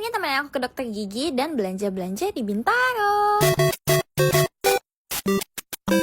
ini temen aku ke dokter gigi dan belanja-belanja di Bintaro.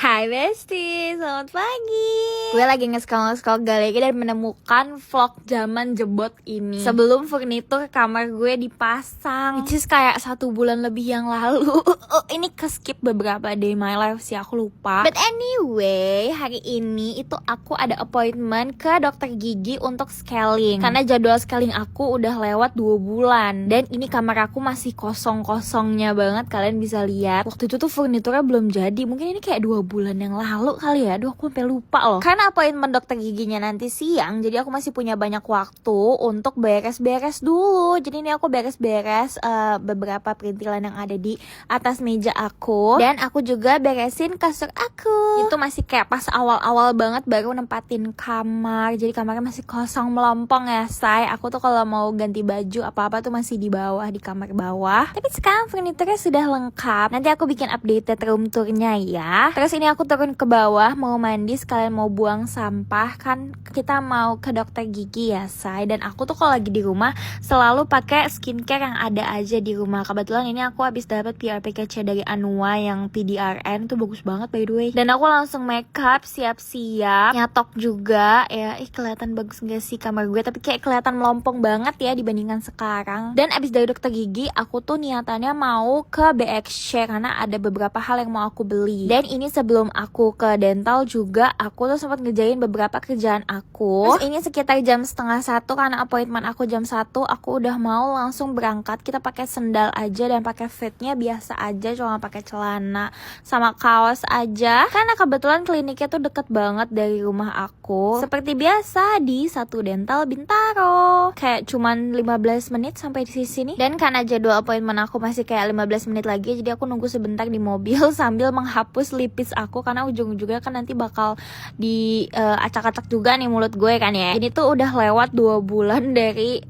Hai Besti, selamat pagi. Gue lagi nge-scroll galeri dan menemukan vlog zaman jebot ini sebelum furnitur kamar gue dipasang, which is kayak 1 bulan lebih yang lalu. Ini ke-skip beberapa day my life sih, aku lupa. But anyway, hari ini itu aku ada appointment ke dokter gigi untuk scaling. Karena jadwal scaling aku udah lewat 2 bulan. Dan ini kamar aku masih kosong-kosongnya banget, kalian bisa lihat. Waktu itu tuh furniturnya belum jadi, mungkin ini kayak 2 bulan yang lalu kali ya. Aduh, aku sampai lupa loh. Karena appointment dokter giginya nanti siang, jadi aku masih punya banyak waktu untuk beres-beres dulu. Jadi ini aku beres-beres beberapa perintilan yang ada di atas meja aku. Dan aku juga beresin kasur aku. Itu masih kayak pas awal-awal banget baru nempatin kamar. Jadi kamarnya masih kosong melompong ya, say. Aku tuh kalau mau ganti baju apa-apa tuh masih di bawah, di kamar bawah. Tapi sekarang furniturnya sudah lengkap. Nanti aku bikin updated room tournya ya. Terus ini aku turun ke bawah mau mandi sekalian mau buang sampah. Kan kita mau ke dokter gigi ya, say. Dan aku tuh kalau lagi di rumah selalu pakai skincare yang ada aja di rumah. Kebetulan ini aku habis dapat PRPKC dari Anua yang PDRN, tuh bagus banget by the way. Dan aku langsung makeup, siap-siap, nyatok juga ya. Kelihatan bagus gak sih kamar gue? Tapi kayak kelihatan melompong banget ya dibandingkan sekarang. Dan abis dari dokter gigi aku tuh niatannya mau ke BXC karena ada beberapa hal yang mau aku beli. Dan ini sebelum aku ke dental juga aku tuh sempat ngerjain beberapa kerjaan aku. Terus ini sekitar jam 12:30 karena appointment aku jam 1, aku udah mau langsung berangkat. Kita pakai sendal aja dan pakai fitnya biasa aja, cuma pakai celana sama kaos aja. Karena kebetulan kliniknya tuh deket banget dari rumah aku. Seperti biasa di Satu Dental Bintaro. Kayak cuman 15 menit sampai di sini. Dan karena jadwal appointment aku masih kayak 15 menit lagi, jadi aku nunggu sebentar di mobil sambil menghapus lipis aku karena ujung-ujungnya kan nanti bakal di acak-acak juga nih mulut gue kan ya. Ini tuh udah lewat 2 bulan dari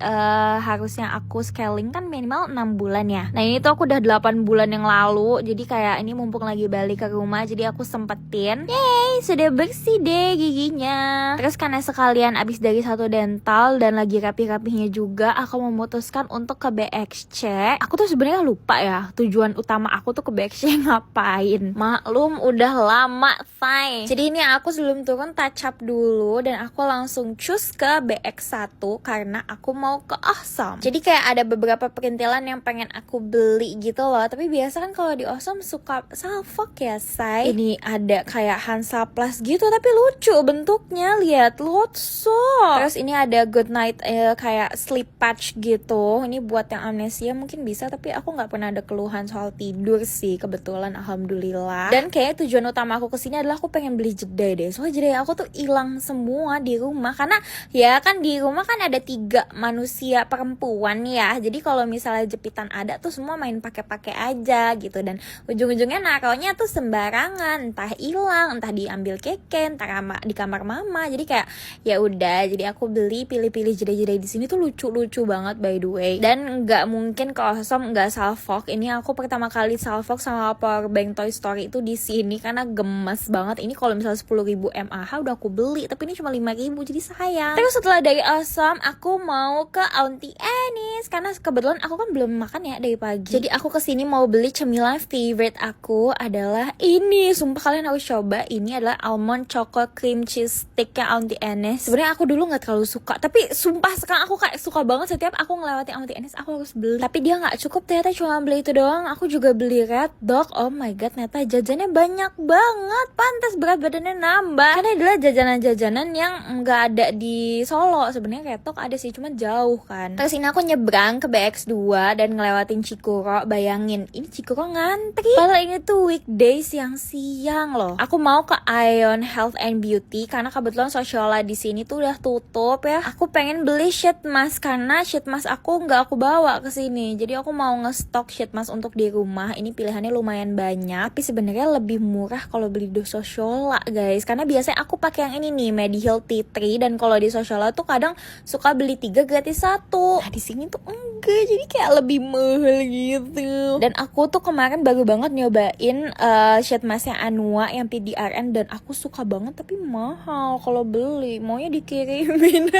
harusnya aku scaling kan minimal 6 bulan ya. Nah ini tuh aku udah 8 bulan yang lalu. Jadi kayak ini mumpung lagi balik ke rumah, jadi aku sempetin. Yeay, sudah bersih deh giginya. Terus karena sekalian abis dari Satu Dental dan lagi rapi-rapihnya juga, aku memutuskan untuk ke BXC. Aku tuh sebenarnya lupa ya tujuan utama aku tuh ke BXC ngapain. Maklum udah lama, say. Jadi ini aku sebelum turun touch up dulu dan aku langsung choose ke BX1 karena aku mau ke Awesome. Jadi kayak ada beberapa perintilan yang pengen aku beli gitu loh. Tapi biasa kan kalau di Awesome suka salfok ya, say. Ini ada kayak Hansaplast gitu tapi lucu bentuknya, lihat Lotso. Terus ini ada Good Night kayak sleep patch gitu. Ini buat yang amnesia mungkin bisa, tapi aku nggak pernah ada keluhan soal tidur sih kebetulan, alhamdulillah. Dan kayak tujuan utama aku kesini adalah aku pengen beli jeda deh. Soalnya jeda aku tuh hilang semua di rumah karena ya kan di rumah kan ada 3 manusia perempuan ya. Jadi kalau misalnya jepitan ada tuh semua main pakai-pakai aja gitu, dan ujung-ujungnya naruhnya tuh sembarangan, entah hilang, entah diambil Keke, entah di kamar mama. Jadi kayak ya udah, jadi aku beli pilih-pilih jeda-jeda di sini tuh lucu-lucu banget by the way. Dan nggak mungkin ke Awesome nggak salfok. Ini aku pertama kali salfok sama powerbank Toy Story itu di sini karena gemes banget. Ini kalau misalnya 10.000 mAh udah aku beli, tapi ini cuma 5.000 jadi sayang. Terus setelah dari Awesome aku mau ke Auntie Annie's karena kebetulan aku kan belum makan ya dari pagi. Jadi aku kesini mau beli cemilan favorite aku adalah ini. Sumpah kalian harus coba. Ini adalah almond chocolate cream cheese sticknya Auntie Annie's. Sebenarnya aku dulu nggak terlalu suka, tapi sumpah sekarang aku kayak suka banget. Setiap aku ngelewatin Auntie Annie's aku harus beli. Tapi dia nggak cukup ternyata cuma beli itu doang. Aku juga beli Red Dog. Oh my god, ternyata jajannya banyak banget. Pantas berat badannya nambah. Karena adalah jajanan-jajanan yang nggak ada di Solo. Sebenarnya Red Dog ada sih, cuma jauh kan. Terus ini aku nyebrang ke BX2 dan ngelewatin Cikuro. Bayangin, ini Cikuro ngantri. Padahal ini tuh weekday siang-siang loh. Aku mau ke Ion Health and Beauty karena kebetulan Sociola di sini tuh udah tutup ya. Aku pengen beli sheet mask karena sheet mask aku nggak aku bawa ke sini. Jadi aku mau ngestok sheet mask untuk di rumah. Ini pilihannya lumayan banyak, tapi sebenarnya lebih murah kalau beli di Sociolla guys, karena biasanya aku pakai yang ini nih, Mediheal T3, dan kalau di Sociolla tuh kadang suka beli 3 gratis 1. Nah di sini tuh enggak, jadi kayak lebih mahal gitu. Dan aku tuh kemarin baru banget nyobain shade masknya Anua yang PDRN, dan aku suka banget tapi mahal kalau beli, maunya dikirimin.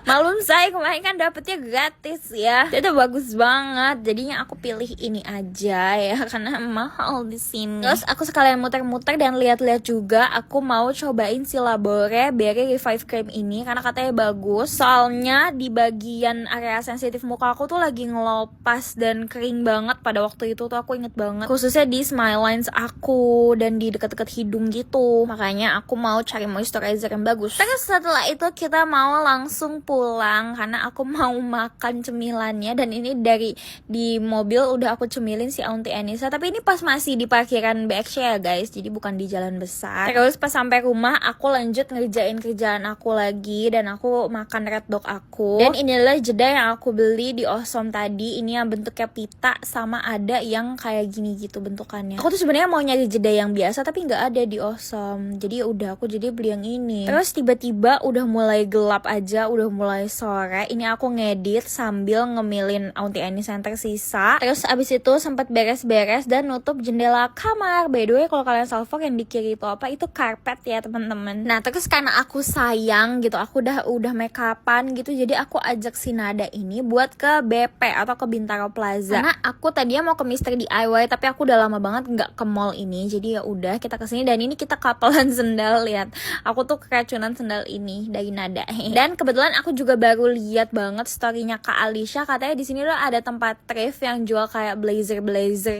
Malum saya kemarin kan dapetnya gratis ya, itu bagus banget, jadinya aku pilih ini aja ya karena mahal di sini. Terus aku sekalian muter-muter dan lihat-lihat juga, aku mau cobain si Labore Berry Revive Cream ini karena katanya bagus. Soalnya di bagian area sensitif muka aku tuh lagi ngelopas dan kering banget pada waktu itu tuh, aku inget banget, khususnya di smile lines aku dan di dekat-dekat hidung gitu. Makanya aku mau cari moisturizer yang bagus. Terus setelah itu kita mau langsung pulang karena aku mau makan cemilannya, dan ini dari di mobil udah aku cemilin si Aunty Anissa, tapi ini pas masih di parkiran BXC ya guys, jadi bukan di jalan besar. Terus pas sampai rumah aku lanjut ngerjain kerjaan aku lagi, dan aku makan red dog aku. Dan inilah jeda yang aku beli di Awesome tadi, ini yang bentuknya pita sama ada yang kayak gini gitu bentukannya. Aku tuh sebenarnya mau nyari jeda yang biasa tapi nggak ada di Awesome, jadi udah aku jadi beli yang ini. Terus tiba-tiba udah mulai gelap aja, udah mulai sore, ini aku ngedit sambil ngemilin Aunty Anissa yang tersisa. Terus abis itu sempat beres-beres dan nutup jendela kamar. By the way kalau kalian salvo yang di kiri itu apa, itu karpet ya teman-teman. Nah terus karena aku sayang gitu, aku udah make upan gitu, jadi aku ajak si Nada ini buat ke BP atau ke Bintaro Plaza. Karena aku tadinya mau ke Mr. DIY tapi aku udah lama banget nggak ke mall ini, jadi ya udah kita kesini. Dan ini kita kapelan sendal, lihat aku tuh keracunan sendal ini dari Nada. Dan kebetulan aku juga baru lihat banget storynya Kak Alicia, katanya di sini loh ada tempat thrift yang jual kayak blazer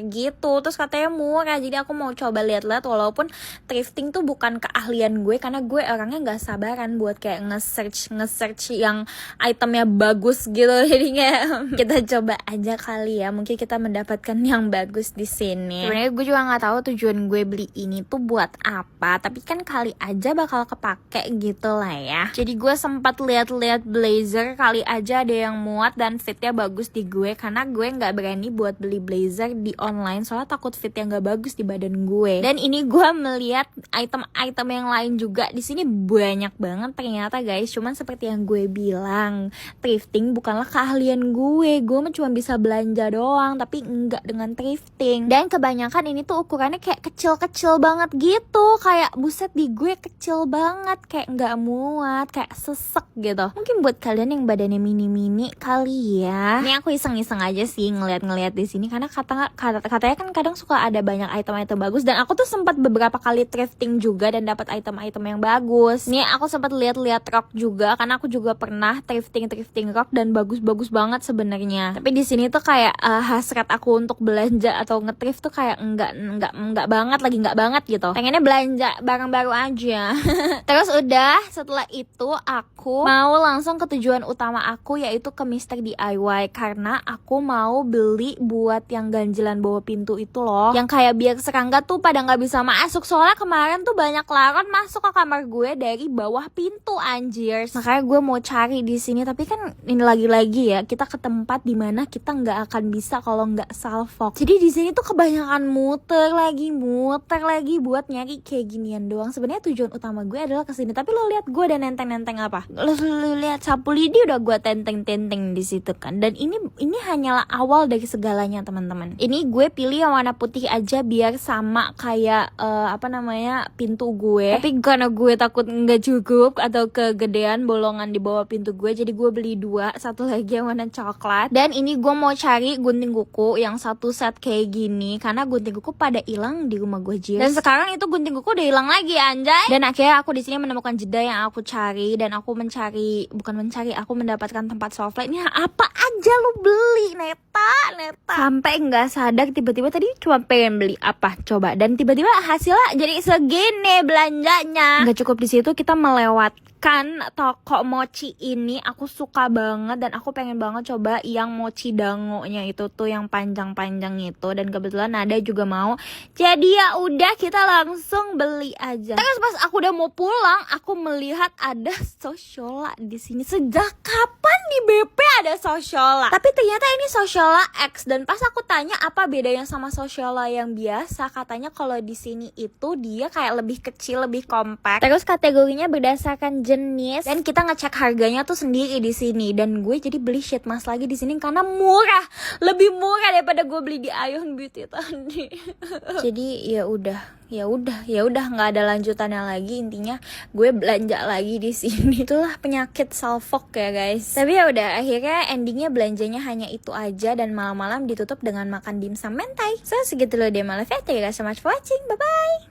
gitu, terus katanya murah, jadi aku mau coba lihat-lihat. Walaupun thrifting tuh bukan keahlian gue karena gue orangnya nggak sabaran buat kayak nge-search yang itemnya bagus gitu, jadi kayak kita coba aja kali ya, mungkin kita mendapatkan yang bagus di sini. Sebenarnya gue juga nggak tahu tujuan gue beli ini tuh buat apa, tapi kan kali aja bakal kepake gitu lah ya. Jadi gue sempat lihat-lihat blazer, kali aja ada yang muat dan fitnya bagus di gue, karena gue nggak berani buat beli blazer di online soalnya takut fit yang nggak bagus di badan gue. Dan ini gue melihat item-item yang lain juga di sini banyak banget ternyata guys. Cuman seperti yang gue bilang, thrifting bukanlah keahlian gue mah cuma bisa belanja doang tapi enggak dengan thrifting. Dan kebanyakan ini tuh ukurannya kayak kecil-kecil banget gitu, kayak buset di gue kecil banget, kayak nggak muat, kayak sesek gitu. Mungkin buat kalian yang badannya mini-mini kali ya. Ini aku iseng-iseng aja sih ngeliat di sini karena katanya kan kadang suka ada banyak item-item bagus, dan aku tuh sempat beberapa kali thrifting juga dan dapat item-item yang bagus. Nih aku sempat lihat-lihat rok juga karena aku juga pernah thrifting rok dan bagus-bagus banget sebenarnya. Tapi di sini tuh kayak hasrat aku untuk belanja atau nge-thrift tuh kayak enggak banget gitu. Pengennya belanja barang baru aja. Terus udah setelah itu aku mau langsung ke tujuan utama aku, yaitu ke Mr. DIY karena aku mau beli buat yang ganjilan bawah pintu itu loh, yang kayak biar serangga tuh pada nggak bisa masuk. Soalnya kemarin tuh banyak laron masuk ke kamar gue dari bawah pintu anjir. Makanya gue mau cari di sini, tapi kan ini lagi-lagi ya kita ke tempat dimana kita nggak akan bisa kalau nggak salvo. Jadi di sini tuh kebanyakan muter lagi buat nyari kayak ginian doang. Sebenarnya tujuan utama gue adalah kesini, tapi lo lihat gue udah nenteng apa? Lo lihat sapu lidi udah gue tenteng di situ kan. Dan ini hanyalah awal dari segalanya teman-teman. Ini gue pilih yang warna putih aja biar sama kayak pintu gue. Tapi karena gue takut nggak cukup atau kegedean bolongan di bawah pintu gue, jadi gue beli 2, satu lagi yang warna coklat. Dan ini gue mau cari gunting kuku yang satu set kayak gini karena gunting kuku pada hilang di rumah gue Jis. Dan sekarang itu gunting kuku udah hilang lagi anjay. Dan akhirnya aku di sini menemukan jeda yang aku cari, dan aku aku mendapatkan tempat softlight. Ini apa aja lu beli neta. Sampai nggak sadar tiba-tiba tadi cuma pengen beli apa coba, dan tiba-tiba hasilnya jadi segini belanjanya. Nggak cukup di situ, kita melewati menemukan toko mochi ini. Aku suka banget dan aku pengen banget coba yang mochi dangonya itu tuh, yang panjang-panjang itu. Dan kebetulan Nada juga mau. Jadi ya udah, kita langsung beli aja. Terus pas aku udah mau pulang, aku melihat ada Sociola di sini. Sejak kapan di BP ada Sociola? Tapi ternyata ini Sociola X. Dan pas aku tanya apa bedanya sama Sociola yang biasa, katanya kalau di sini itu dia kayak lebih kecil, lebih compact. Terus kategorinya berdasarkan jenis dan kita ngecek harganya tuh sendiri di sini. Dan gue jadi beli sheet mask lagi di sini karena murah, lebih murah daripada gue beli di Ion Beauty tadi. Jadi ya udah nggak ada lanjutannya lagi. Intinya gue belanja lagi di sini. Itulah penyakit salfok ya guys. Tapi ya udah, akhirnya endingnya belanjanya hanya itu aja dan malam-malam ditutup dengan makan dimsum mentai. So segitu loh deh malam. Thank you guys so much for watching. Bye bye.